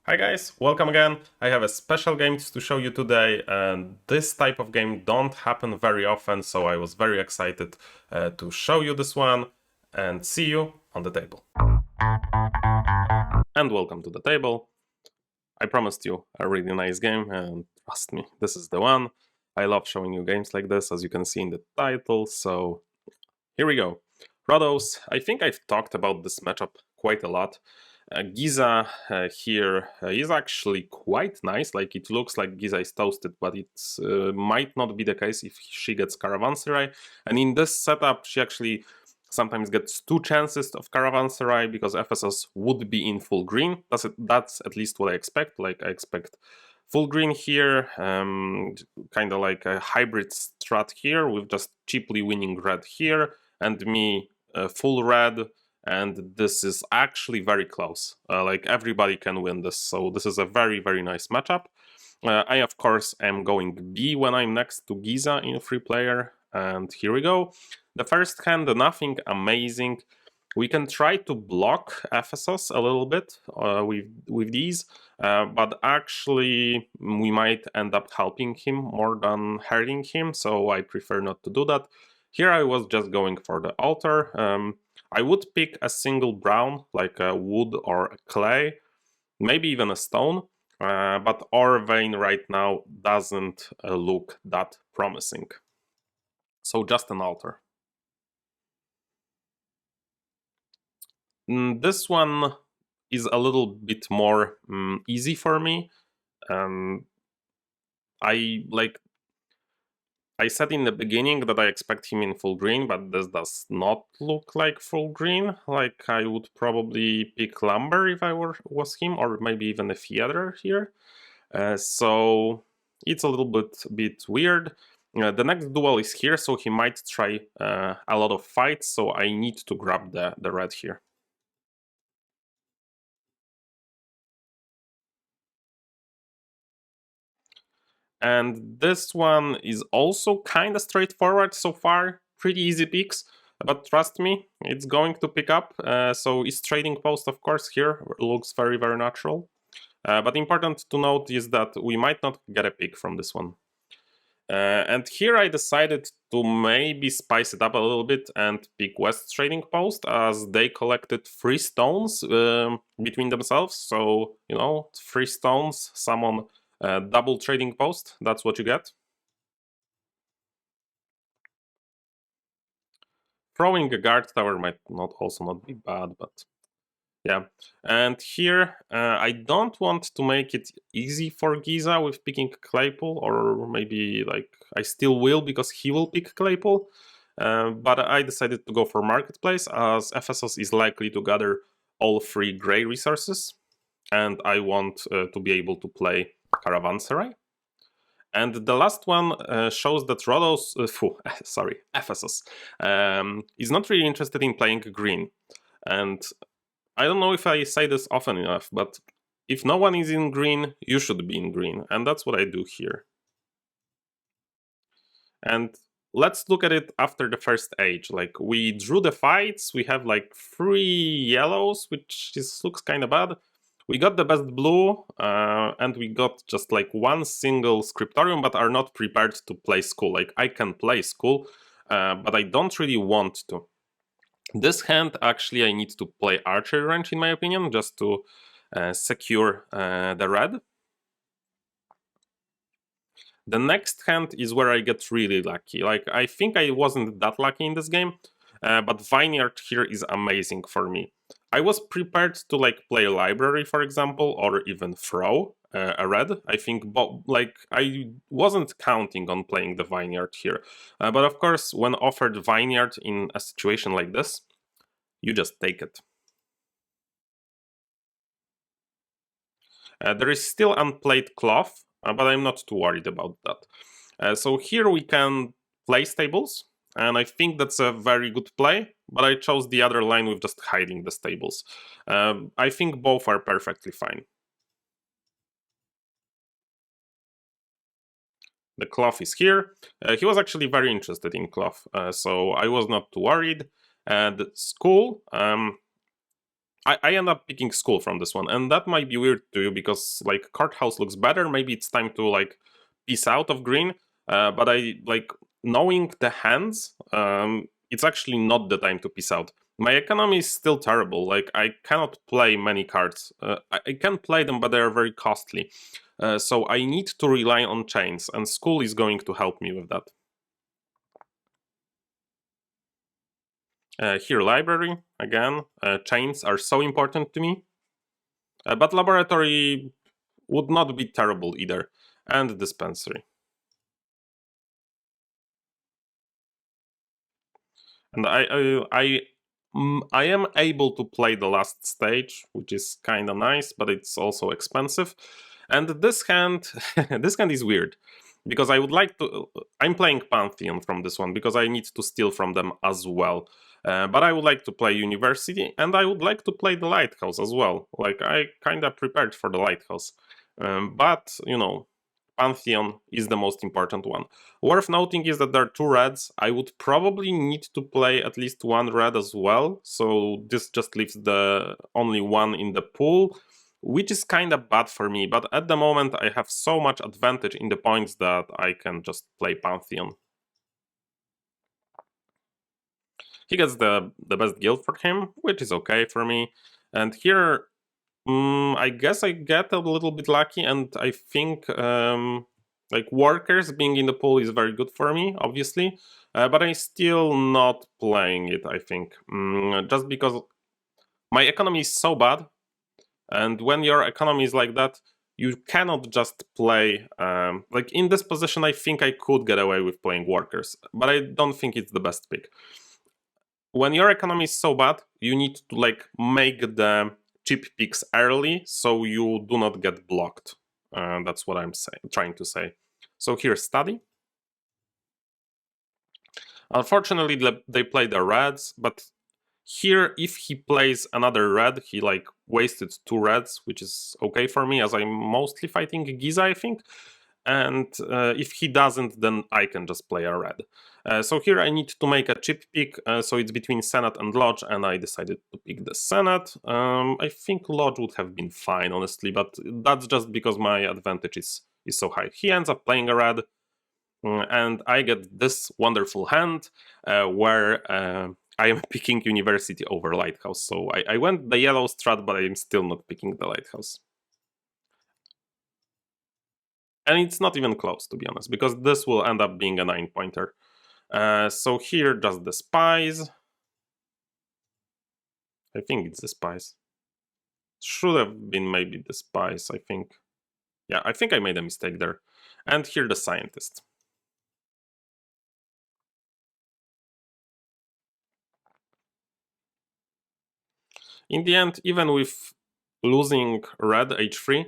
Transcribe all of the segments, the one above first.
Hi guys, welcome again. I have a special game to show you today, and this type of game don't happen very often, so I was very excited to show you this one and see you on the table. And welcome to the table. I promised you a really nice game, and trust me, this is the one. I love showing you games like this, as you can see in the title, so here we go. Rhodos, I think I've talked about this matchup quite a lot. Giza here is actually quite nice, like it looks like Giza is toasted, but it might not be the case if she gets Caravanserai. And in this setup, she actually sometimes gets two chances of Caravanserai because Ephesos would be in full green. That's at least what I expect. Like I expect full green here, kind of like a hybrid strat here with just cheaply winning red here, and me full red. And this is actually very close. Like everybody can win this, so this is a very, very nice matchup. I, of course, am going B when I'm next to Giza in free player, and here we go. The first hand, nothing amazing. We can try to block Ephesos a little bit with these, but actually we might end up helping him more than hurting him, so I prefer not to do that. Here I was just going for the altar. I would pick a single brown, like a wood or a clay, maybe even a stone, but our vein right now doesn't look that promising. So just an altar. This one is a little bit more easy for me. I said in the beginning that I expect him in full green, but this does not look like full green. Like I would probably pick Lumber if I was him, or maybe even a Theater here. So it's a little bit weird. The next duel is here, so he might try a lot of fights, so I need to grab the red here. And this one is also kind of straightforward so far, pretty easy picks, but trust me, it's going to pick up. So is trading post, of course, here looks very, very natural. But important to note is that we might not get a pick from this one. And here I decided to maybe spice it up a little bit and pick West Trading Post, as they collected 3 stones between themselves. So, you know, 3 stones, summon double Trading Post, that's what you get. Throwing a guard tower might also not be bad, but yeah. And here, I don't want to make it easy for Giza with picking Claypool, or maybe like I still will because he will pick Claypool. But I decided to go for Marketplace, as Ephesos is likely to gather all 3 gray resources, and I want to be able to play Caravanserai. And the last one shows that Rhodos, Ephesos, is not really interested in playing green. And I don't know if I say this often enough, but if no one is in green, you should be in green. And that's what I do here. And let's look at it after the first age. Like, we drew the fights, we have like 3 yellows, which looks kind of bad. We got the best blue, and we got just like 1 single scriptorium, but are not prepared to play school. Like, I can play school, but I don't really want to. This hand, actually, I need to play archery range, in my opinion, just to secure the red. The next hand is where I get really lucky. Like, I think I wasn't that lucky in this game, but Vineyard here is amazing for me. I was prepared to like play Library, for example, or even throw a red. I think, like, I wasn't counting on playing the Vineyard here. But of course, when offered Vineyard in a situation like this, you just take it. There is still unplayed cloth, but I'm not too worried about that. So here we can play stables, and I think that's a very good play, but I chose the other line with just hiding the stables. I think both are perfectly fine. The cloth is here. He was actually very interested in cloth, so I was not too worried. And school, I end up picking school from this one, and that might be weird to you because like card house looks better. Maybe it's time to like peace out of green. But I like knowing the hands. It's actually not the time to peace out. My economy is still terrible. Like I cannot play many cards. I can play them, but they are very costly. So I need to rely on chains, and school is going to help me with that. Here, library, again, chains are so important to me. But laboratory would not be terrible either. And dispensary. And I am able to play the last stage, which is kind of nice, but it's also expensive. And this hand, this hand is weird. Because I would like to... I'm playing Pantheon from this one, because I need to steal from them as well. But I would like to play University, and I would like to play the Lighthouse as well. Like, I kind of prepared for the Lighthouse. But, you know, Pantheon is the most important one. Worth noting is that there are 2 reds. I would probably need to play at least 1 red as well, so this just leaves the only 1 in the pool, which is kind of bad for me, but at the moment I have so much advantage in the points that I can just play Pantheon. He gets the best guild for him, which is okay for me, and here I guess I get a little bit lucky, and I think like workers being in the pool is very good for me, obviously, but I'm still not playing it, I think, just because my economy is so bad, and when your economy is like that, you cannot just play, like in this position I think I could get away with playing workers, but I don't think it's the best pick. When your economy is so bad, you need to like make the cheap picks early so you do not get blocked. That's what I'm trying to say. So here, study. Unfortunately, they play the reds, but here, if he plays another red, he like wasted 2 reds, which is okay for me, as I'm mostly fighting Giza, I think. And if he doesn't, then I can just play a red. So here I need to make a chip pick, so it's between Senate and Lodge, and I decided to pick the Senate. I think Lodge would have been fine, honestly, but that's just because my advantage is so high. He ends up playing a red, and I get this wonderful hand where I am picking University over Lighthouse. So I went the yellow strat, but I'm still not picking the Lighthouse. And it's not even close, to be honest, because this will end up being a 9-pointer. So here, just the spies. I think it's the spies. Should have been maybe the spies, I think. Yeah, I think I made a mistake there. And here, the scientist. In the end, even with losing red h3,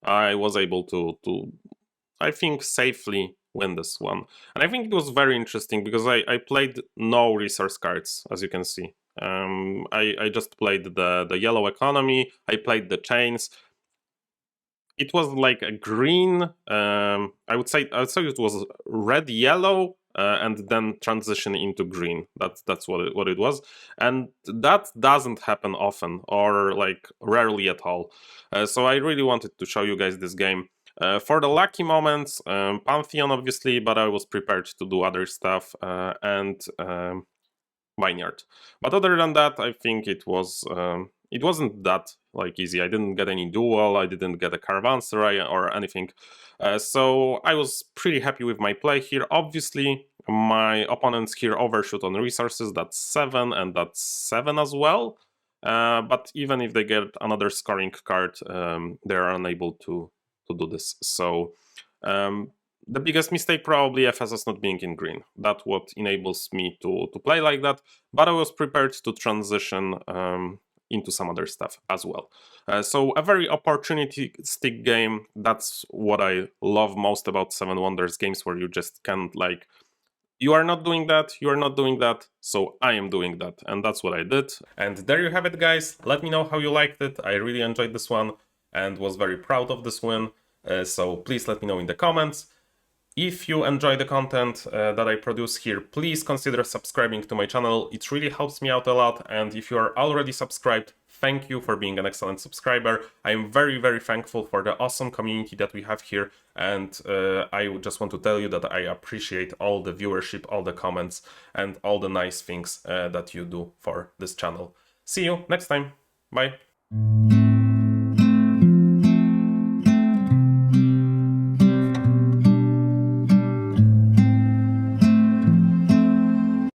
I was able to I think, safely win this one. And I think it was very interesting because I played no resource cards, as you can see. I just played the yellow economy, I played the chains. It was like a green, I would say it was red-yellow, and then transition into green. That's what it was, and that doesn't happen often, or like rarely at all. So I really wanted to show you guys this game. For the lucky moments, Pantheon obviously, but I was prepared to do other stuff, and Vineyard. But other than that, I think it wasn't that like easy. I didn't get any duel, I didn't get a caravanserai or anything. So I was pretty happy with my play here. Obviously, my opponents here overshoot on resources. That's 7, and that's 7 as well. But even if they get another scoring card, they are unable to do this. So the biggest mistake probably Ephesos not being in green. That's what enables me to play like that, but I was prepared to transition into some other stuff as well. So a very opportunistic game. That's what I love most about Seven Wonders games, where you just can't like, you are not doing that, you are not doing that, so I am doing that, and that's what I did. And there you have it, guys. Let me know how you liked it. I really enjoyed this one and was very proud of this win, so please let me know in the comments. If you enjoy the content that I produce here, please consider subscribing to my channel. It really helps me out a lot. And if you are already subscribed, thank you for being an excellent subscriber. I am very, very thankful for the awesome community that we have here. And I just want to tell you that I appreciate all the viewership, all the comments, and all the nice things that you do for this channel. See you next time. Bye.